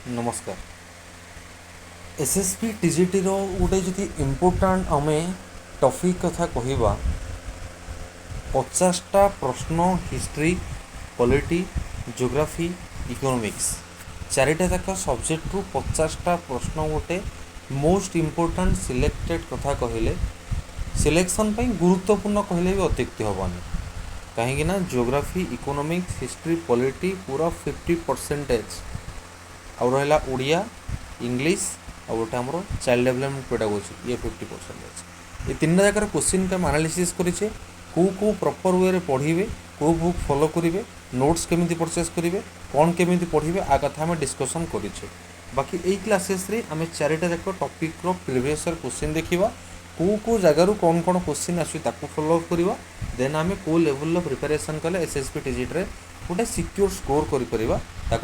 नमस्कार। SSP TGT रो गोटे जदि इम्पोर्टाट आमे टॉपिक कथा कहवा 50टा प्रश्न हिस्ट्री पॉलिटी जियोग्राफी इकोनॉमिक्स चारिटा जाक सब्जेक्ट रु 50टा प्रश्न गोटे मोस्ट इम्पोर्टाट सिलेक्टेड कथा कहले सिलेक्शन पर गुरुत्वपूर्ण कहले भी अत्युक्ति हेनी कहीं जियोग्राफी इकोनॉमिक्स हिस्ट्री पॉलिटी पूरा 50% आउ रहा ओडिया इंग्लिश और गोटे आम चाइल्ड डेवलपमेंट पेडागोजी ये 50% ये तीन जगह क्वेश्चन को एनालिसिस करें कौ प्रॉपर वे पढ़े कौ बुक फॉलो करेंगे नोट्स केमी परचेस करेंगे कौन केमी पढ़े आ कथा आम डिस्कसन करें बाकी यही क्लासेस आम चारिटा जाक टॉपिक रो प्रीवियस ईयर क्वेश्चन देखा कौ जगार कौन कौन क्वेश्चन आसू फॉलो अप करवा देन आम कौ लेवल प्रिपेरेसन कले एसएसपी टीजीटी गोटे सिक्योर स्कोर करा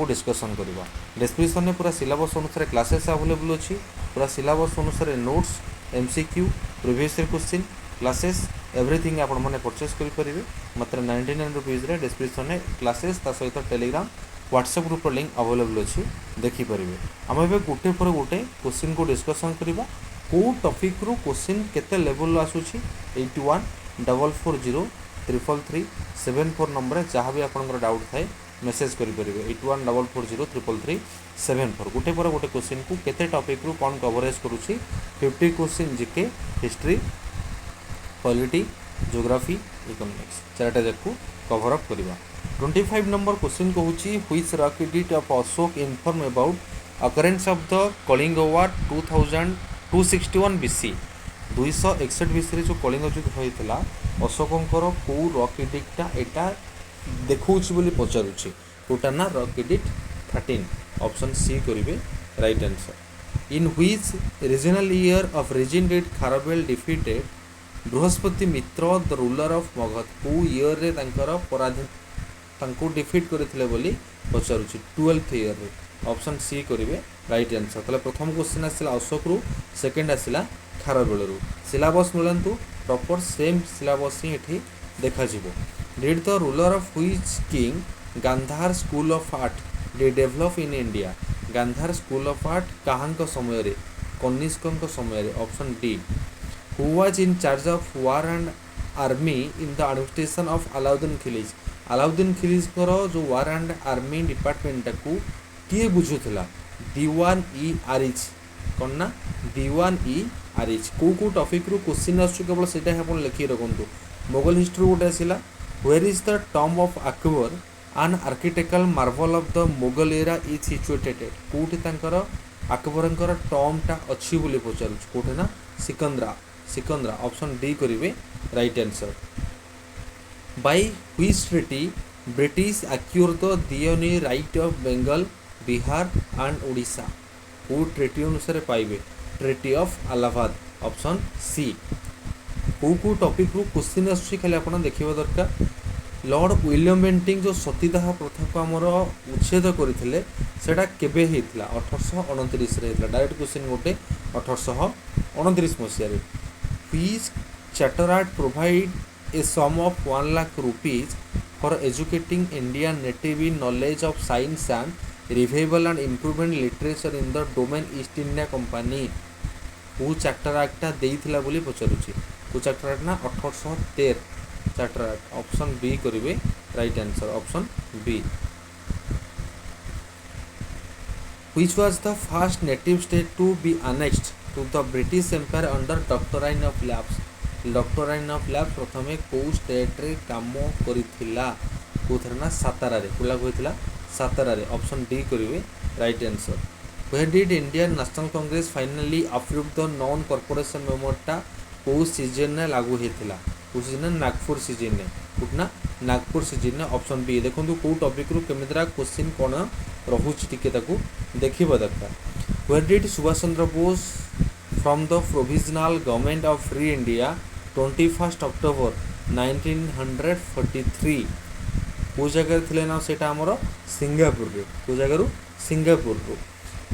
डिस्कसन करवा डिस्क्रिप्शन में पूरा सिलेबस अनुसार क्लासेस अवेलेबल अच्छी पूरा सिलेबस अनुसार notes MCQ previous year question classes everything आपण मैंने परचेस करेंगे मात्र 99 रुपीज डिस्क्रिप्शन में क्लासेस ता सहित Telegram WhatsApp group link available अच्छी देखिपारे आम ए गोटे पर गोटे क्वेश्चन को डिस्कसन करवा कौ टॉपिक रु क्वेश्चन केते लेवल आसूची 8144033374 नंबर जहाँ भी आपंकर डाउट थाए मेसेज करेंगे 8144033374 गोटे पर गोटे क्वेश्चन को केते टॉपिक रु कौन कवरेज करुच्ची 50 question GK history polity geography economics चार्टा जाक कवर अप करवा 25 नंबर क्वेश्चन कहूँ व्हिच रॉक एडिट of Ashoka inform about occurrence of the Kalinga war 261 BC 261 BC जो कलिंग युद्ध होता अशोकंकर कौ रॉक एडिक्टा एटा देखौछि बोली पचारुछि कोटा ना रॉक एडिट 13 ऑप्शन सी करिवे right answer in which regnal year of reign did Kharavela defeated Brihaspati Mitra the ruler of Magadha कौ ईयर रे तांकर पराधीन तांको डिफीट करथिले बोली पचारुछि 12th ईयर रे ऑप्शन सी करिवे राइट आंसर तले प्रथम क्वेश्चन आसिला अशोक रु सेकंड आसिला खारवेल रु सिलेबस मिलंतु प्रॉपर सेम सिलेबस ही एठी देखा जिवो Did the ruler of which king Gandhar School of Art did develop in India? Gandhar School of Art कहांक समय रे कनिष्कंक समय रे option D Who was in charge of war and army in the administration of Alauddin Khilji? Alauddin Khilji को जो war and army department को किए बुझुथिला दीवान ई आरिच कौन ना दीवान ई आरिच को टॉपिक रु क्वेश्चन आसु केवल सेटा आपण लिखि रखंतु मोगल हिस्ट्री गोटे आसिला Where is the tomb of Akbar, an architectural marvel of the Mughal era is situated? कोठी तांकर अकबरंकर टॉम टा अच्छी बोली पचारू कोठी ना सिकंदरा ऑप्शन डी करिवे right answer By which treaty British acquired the Dione right of Bengal, Bihar and Odisha? को treaty अनुसार पाइबे treaty of Allahabad option C कौ टॉपिक रु क्वेश्चन आसुची खाली आप देखा दरकार लॉर्ड विलियम बेंटिंग जो सतीदाह प्रथा को आमर उच्छेद करते सेटा केबे हेतला 1829 रे हेतला डायरेक्ट क्वेश्चन गोटे 1829 मसीह which charter act provide a sum of 1 lakh rupees for educating Indian native in knowledge of science and revival and improvement literature in the domain East India company को चार्टर एक्टा देइथिला बोली पचारुछि को चार्टर एक्ट ना 1813 charter act option B करिवे right answer option B which was the first native state to be annexed to the British empire under doctrine of labs प्रथमे को स्टेट रे काम करिथिला कोथर ना सातारा रे कुला होइथिला सातारा रे ऑप्शन डी करिवे right answer Where did Indian National Congress finally approve the non corporation मेमोटा को सीजन ने लागू हेतिला को सीजन नागपुर सीजन ने कुटना नागपुर सीजन ने ऑप्शन बी देखंतु को टॉपिक रु केमिद्रा क्वेश्चन कोन रहुछि टिके ताकू देखिबा दरकार Where did Subhash Chandra Bose from the provisional government of free India 21st October 1943 को जगह थिले ना सेटा हमरो सिंगापुर रे को जगह रु सिंगापुर रु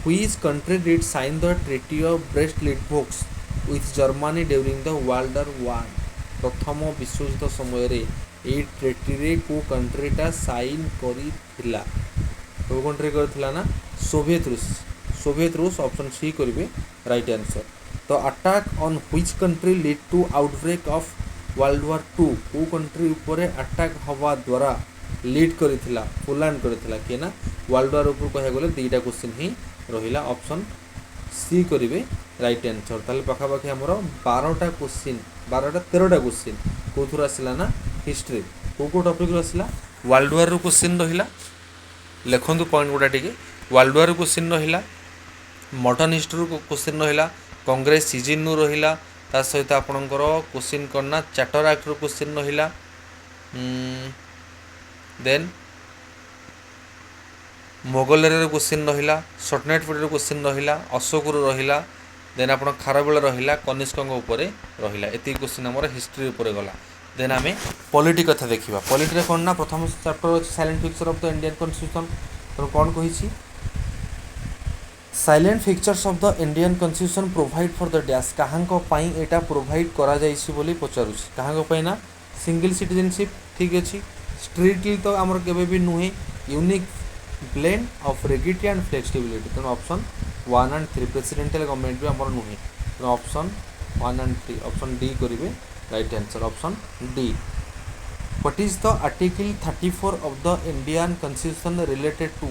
Which country did sign the Treaty of Brest-Litovsk with Germany during the World War I? प्रथम विश्वयुद्ध समय रे ए ट्रेटी रे को कंट्रीटा साइन करी थिला को कंट्री करथिला ना सोवियत रूस ऑप्शन सी करेंगे राइट आंसर। तो attack on which country lead to outbreak of world war two को कंट्री ऊपर अटैक हवा द्वारा लीड करथिला पोलैंड करथिला कि ना वर्ल्ड वार ऊपर कह गले दुईटा क्वेश्चन ही रहिला ऑप्शन सी करेंगे राइट आंसर। ताले पाखापाखि आमर 12टा क्वेश्चन 13टा क्वेश्चन कौथुर आसला ना हिस्ट्री को टॉपिक आसला वर्ल्ड वार रू क्वेश्चन रहिला लिखु पॉइंट गुड़ा टी वर्ल्ड वार क्वेश्चन रहिला मॉडर्न हिस्ट्री क्वेश्चन रहिला कांग्रेस सीजन रू रहिला ता सहित आपणकर क्वेश्चन करना चार्टर एक्ट रू क्वेश्चन रहिला देन मोगल एरा क्वेश्चन रहिला सटनाइट पिरियड क्वेश्चन रहिला अशोक रू रहिला देन आप खारबेल रहिला कनिष्क उपरे रहिला एति क्वेश्चन हमर हिस्ट्री उपरे गला। देन आम पॉलिटी कथा देखा पॉलिटी कौन ना प्रथम चैप्टर अच्छे salient feature of the Indian constitution तो कौन कही salient features of the Indian constitution provide for the dash कहाँ एटा प्रोवाइड करा जाइछि बोली पचारुछि कहाँ ना सिंगल सिटीजनशिप ठीक अच्छे स्ट्रिक्टली तो आमर केबे भी नुहे unique blend of rigidity and flexibility तेणु ऑप्शन 1 एंड 3 प्रेसिडेंशियल गवर्नमेंट भी आमर नुहे तेणु ऑप्शन 1 एंड 3 ऑप्शन डी करेंगे right answer option D. What is the article 34 of the Indian constitution related to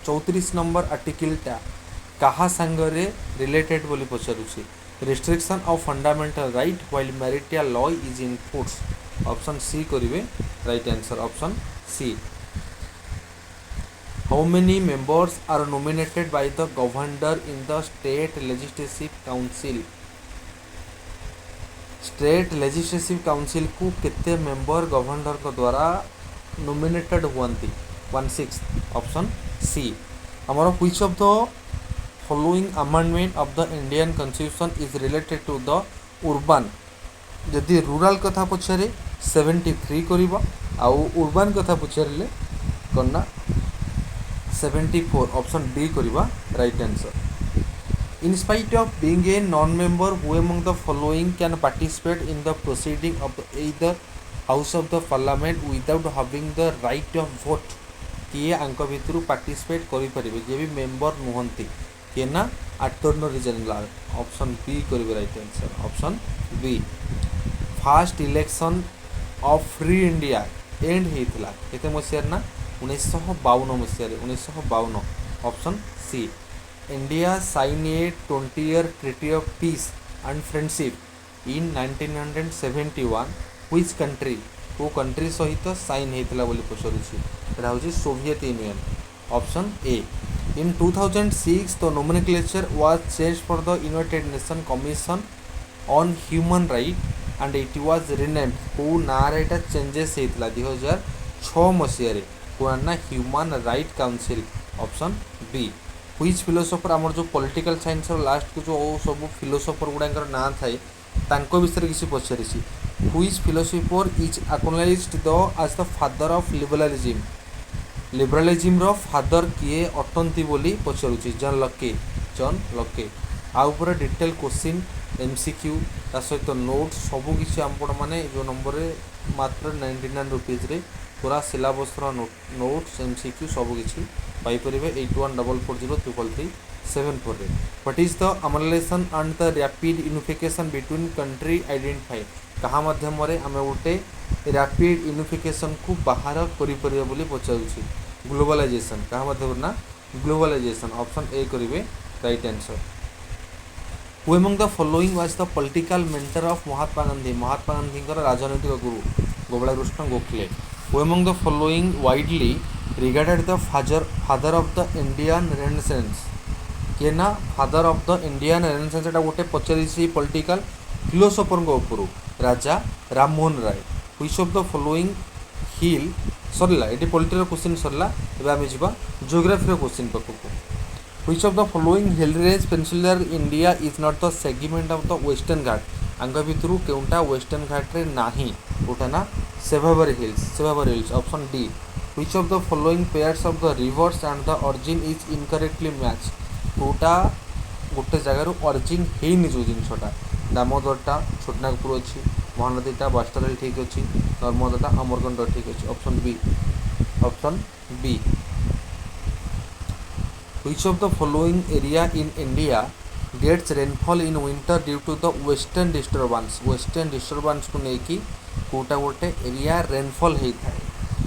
34 number article टा कहा सांगरे रिलेटेड बोली पचारुछि restriction of fundamental right while martial law is in force option सी करेंगे right answer option C. How many members are nominated by the governor in the state legislative council state legislative council को केते member governor को द्वारा nominated हुआंती 1/6 option c. हमारा which of the following amendment of the Indian constitution is related to the urban जदि rural कथा पचारे 73 करिबा आउ अर्बन कथा पचारे करना 74 ऑप्शन डी करिबा right answer. In spite of being a non-member, who among the following can participate in the proceeding of either House of the Parliament without having the right of vote? किए आंक भितर participate करें जे भी member नुहंती किए ना attorney general option b करेंगे right answer option b. First election of free India and होता केते मसीहार ना 1952 मसीह 1952 option c. India signed a 20-year treaty of peace and friendship in 1971 which country को कंट्री सहित साइन होता बोली पचारुछि एटा होछि Soviet Union option A. In 2006 the nomenclature was change for the United nation commission on human right and it was renamed को नारे एटा चेंजेस होता 2006 मसीह को ना human right council option B. Which philosopher आमर जो पॉलिटिकल साइंस लास्ट को जो सब फिलोसोफर गुड़ाकर ना थाए तांको विषय किसी पचारि which philosopher is acknowledged the as the father of liberalism रो फादर किए अटंती बोली पचारुछि जॉन लके आ ऊपर डिटेल क्वेश्चन एमसीक्यू ता सहित नोट्स सबू किसी आपण माने जो नंबर मात्र 99 रुपीज रे पूरा सिलेबस नोट्स एमसीक्यू सबू किसी पाइपर 8144033374 रे। What is the amalgamation and the rapid unification between country identify कहा माध्यम आम गोटे रैपिड यूनिफिकेशन को बाहर करें बोली पचारुछि ग्लोबलाइजेशन कहा माध्यम ना ग्लोबलाइजेशन ऑप्शन ए करेंगे right answer. Who among the following was the political mentor of Mahatma Gandhi राजनैतिक गुरु Gopal Krishna Gokhale. Who among the following widely regarded the father of the Indian renaissance किए ना father of the Indian renaissance एटा गोटे पचारि political philosopher ऊपर Raja Rammohan Roy. Which of the following hill सरला ये पॉलिटिकल क्वेश्चन सरला एबे आमे जिबा जियोग्राफी क्वेश्चन पाखक। Which of the following hill range peninsular India is not the segment of the Western Ghat आंग भितर केउटा वेस्टर्न घाट रे नाही कोटा ना सेवावर hills option d. Which of the following pairs of the rivers and the origin is incorrectly match कोटा गोटे जगार ऑरिजिन हेनी जो जिनसटा दामोदरटा छोटनागपुर अच्छी महानदीटा बास्टरल ठीक अच्छी नर्मदाटा अमरकंड ठीक अच्छी option b. Which of the following area in India gets rainfall in winter due to the western disturbance? Western disturbance को लेकिन कोटा गोटे एरिया रेनफॉल होता है.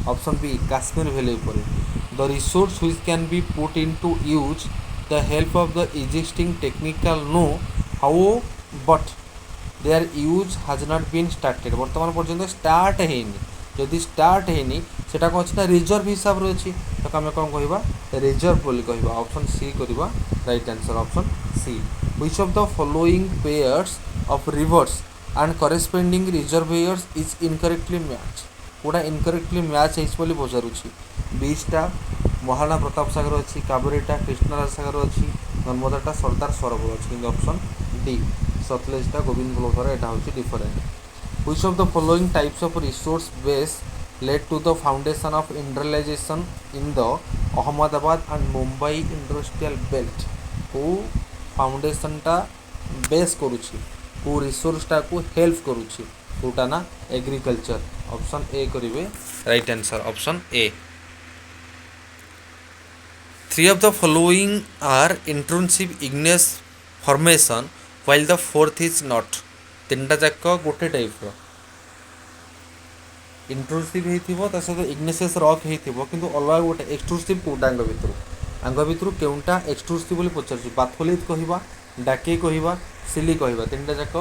ऑप्शन बी काश्मीर वैली पर. The resource which can be put into use the help of the existing technical know how but their use has not been started. वर्तमान पर्यंत start ହେଇନି. जदि स्टार्ट ହେଇନି सेटा कौन अच्छी रिजर्व हिसाब से अच्छी तो आम कौन कह रिजर्व बोली कह. ऑप्शन सी करवा right answer option C. Which of the following pairs of rivers and corresponding reservoirs is incorrectly match. पूरा इनकरेक्टली मैच होली पचारूँ. बीचटा महाराणा प्रताप सागर अच्छी, कावेरीटा कृष्णराज सागर अच्छी, नर्मदाटा सरदार सरोवर अच्छी. ऑप्शन डी सतलेजटा गोविंद बल्लभ यहाँ हूँ different. Which of the following types of resource base led to the foundation of industrialization in the Ahmedabad and Mumbai industrial belt? को फाउंडेशन टा बेस करुछि, को रिसोर्स टा को हेल्प करुछि, कोटा ना एग्रीकल्चर. ऑप्शन ए करिवे right answer option A. Three of the following are intrusive igneous formation while the fourth is not. तीनटा जाक गोटे टाइप्र इंट्रुसिव होता सहित इग्नेसियस रॉक हो किंतु अलग गोटे एक्सट्रुसिव कोटा आंग भितर केउटा एक्सट्रुसिव बोली पचार बाथोलिथ कहवा डाके कहवा सिली कहवा तीनटा जाक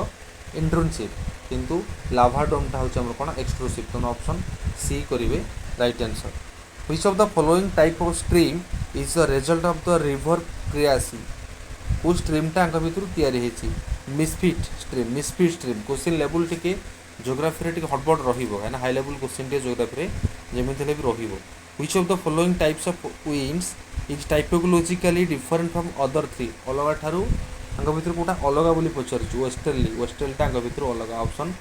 इंट्रुसिव किंतु लाभाडोमटा हूँ कौन एक्सट्रुसिव. तेणु ऑप्शन सी करेंगे right answer. Which of the following type of stream is the result of the river क्रियासी. वो स्ट्रीमटा भितर तैयारी misfit stream. Misfit stream question level टी जियोग्राफी टी हड़बड़ रहा हाई लेवल क्वेश्चन टी जियोग्राफी जमी भी रही. Which of the following types of winds is typologically different from other three. अलग ठारू आंग भितर कोटा अलग बोली पचार वेस्टर्ली. वेस्टर्लटा आंग भितर अलग. ऑप्शन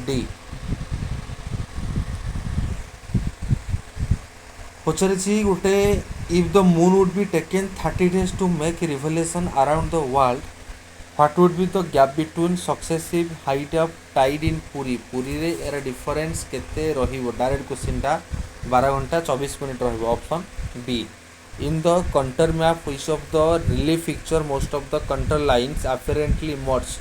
डी पचारि गोटे if the moon would be taken 30 days to make revolution around the world what would be the gap between successive height of tide in Puri. Puri रे यार डिफरेंस केते रहिबो. डायरेक्ट क्वेश्चनटा 12 घंटा 24 मिनिट रहिबो. Option B. In the contour map which of the relief picture most of the contour lines apparently merge.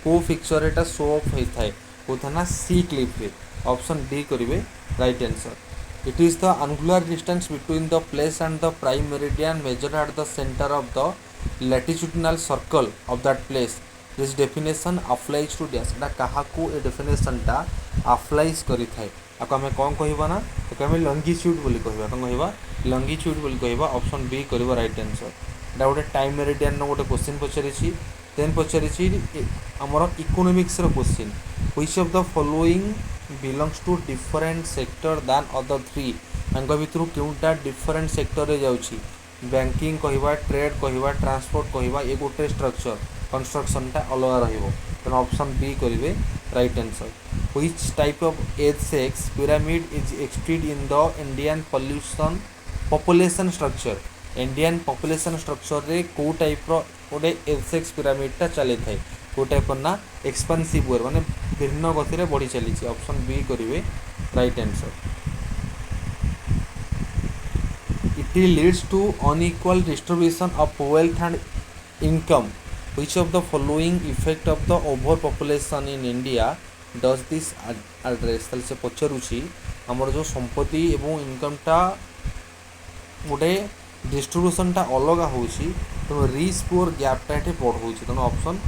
को picture एटा show of होता है कोथा ना सी क्लिफ रे. ऑप्शन डी करिवे right answer. It is the angular distance between the place and the prime meridian measured at the center of the latitudinal circle of that place. This definition applies to dash. Etah काहाकू a definition टा applies करि थाए. आको हमें कौन कहबा ना तो हमें लंगिट्यूड बोली कहबा. कौन कहबा लंगिट्यूड बोली कहबा. ऑप्शन बी करबा राइट आंसर. एटा गोटे टाइम मेरिडियन नो गोटे क्वेश्चन पचारिछि. देन पचारिछि हमर इकोनॉमिक्स रो question. Which of the following belongs to different sector than other three. आंग भितर केउटा डिफरेंट सेक्टर रे जाउछि. बैंकिंग कहवा, ट्रेड कहवा, ट्रांसपोर्ट कहवा, ये गोटे स्ट्रक्चर कंस्ट्रक्शनटा अलग रहिबो. तेणु ऑप्शन बी करेंगे right answer. Which type of age sex pyramid is extend in the Indian population structure. Indian population structure रे को टाइप रो गोटे एज सेक्स पिरामिडटा चली थाए. को टाइप ना एक्सपेंसिव वे माने भिन्न गति में बढ़ी चली. ऑप्शन बी करेंगे right answer. It leads to unequal distribution of wealth and income. Which of the following effect of the over population in India does this address. से पचारुछि आमर जो संपत्ति एवं इनकमटा गोटे डिस्ट्रीब्यूशनटा अलग होउछि तेणु रिच पुअर गैपटा ये बढ़ाऊँ. तेणु ऑप्शन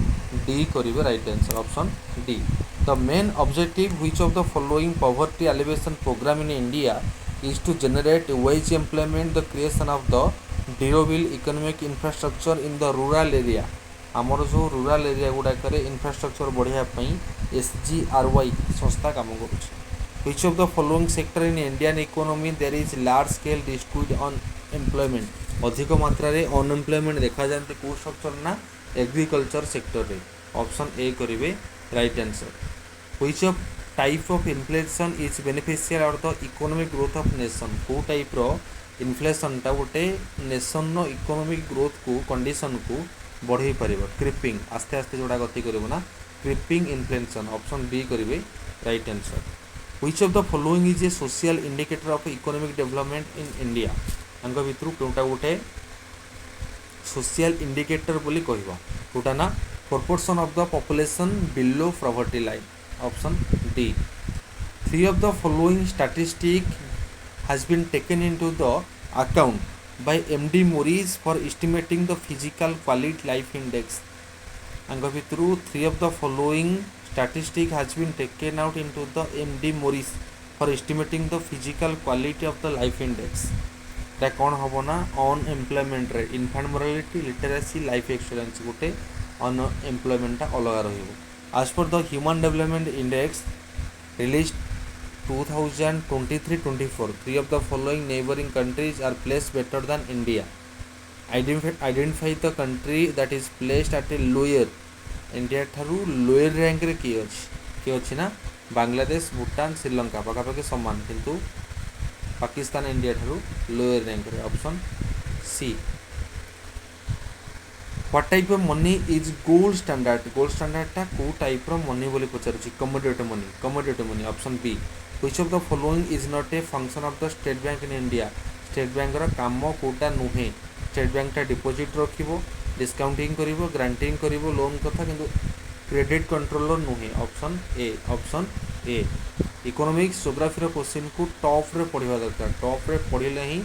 डी करेंगे right answer. Option d. The main objective which of the following poverty alleviation program in India is to generate wage employment the creation of the durable economic infrastructure in the rural area. आमर जो rural area गुड़ाक infrastructure बढ़ाई SGRY संस्था काम कर. Which of the following sector in Indian economy there is large scale distributed unemployment. अधिक मात्रा रे अनएम्प्लॉयमेंट देखा जाते को स्ट्रक्चर ना एग्रीकल्चर सेक्टर रे. ऑप्शन ए करेंगे right answer. Which of type of inflation is beneficial और the economic growth of nation. को टाइप रो इन्फ्लेशनटा गोटे नेशन रो इकोनॉमिक ग्रोथ को कंडीशन को बढ़ाई पार. क्रिपिंग आस्ते आस्ते जोड़ा गति कर ना क्रिपिंग इन्फ्लेशन. ऑप्शन बी करेंगे right answer. Which of the following is a social indicator of economic development in India. आंग भितर कौटा गोटे सोशल इंडिकेटर बोली कहवा कोटा ना proportion of the population below poverty line option D. Three of the following statistic has been taken into the account by MD Morris for estimating the physical quality life index. अंग भितर three of the following statistic has been taken out into the MD Morris for estimating the physical quality of the life index. এটা कौन हम ना unemployment rate इनफैंट morality literacy life experience गोटे unemployment अलग रही। आज पर the human development index release 2023-24 three of the following neighboring countries are placed better than India. Identify the country that is placed at a lower India ठारू lower rank रे किए अच्छी ना बांग्लादेश भूटान श्रीलंका पाखापाखि समान किंतु पाकिस्तान इंडिया ठारू लोअर रैंक रे option C. What type of money is gold standard टा को टाइप रो मनी बोली पचारुची commodity money option B. Which of the following is not a function of the State Bank in India State Bank रो काम कोटा नुहे State Bank टा डिपॉजिट रखिबो डिस्काउंटिंग करिवो ग्रांटिंग करिवो लोन कथा किंतु क्रेडिट कंट्रोलर नुहे option A. Economics geography row question को टॉप रे पढ़िबा दरकार टॉप रे पढ़िले ही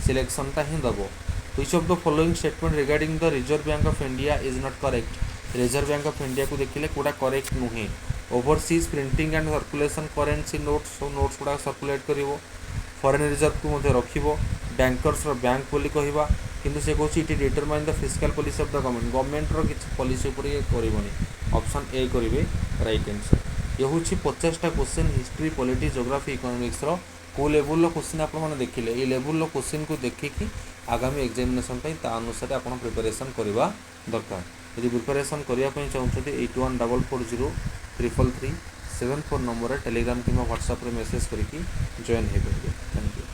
सिलेक्शन टा ही दबो। Which of the following statement regarding the Reserve Bank of India is not correct Reserve Bank of India को देखिले कोटा करेक्ट नुहे। Overseas printing and circulation currency notes गुड़ा सर्कुलेट करिवो फॉरेन रिजर्व को मध्य रखिबो बैंकर्स बैंक बोली कहवा किंतु से कहूँ it determine the fiscal policy of the government रो किसी पॉलिसी ऊपर ये करबनी ऑप्शन ए करेंगे राइट आंसर। ये हूँ 50टा question history polity geography economics रो को लेवल रो क्वेश्चन आप देखिले ये लेवल रो क्वेश्चन को देखिकी आगामी एग्जामिनेशन अनुसार आप प्रिपरेशन करवा दरकार। यदि प्रिपरेशन करने चाहते 8144033374 नंबर टेलीग्राम कि व्हाट्सएप मेसेज करके जॉइन हो पारे। Thank you.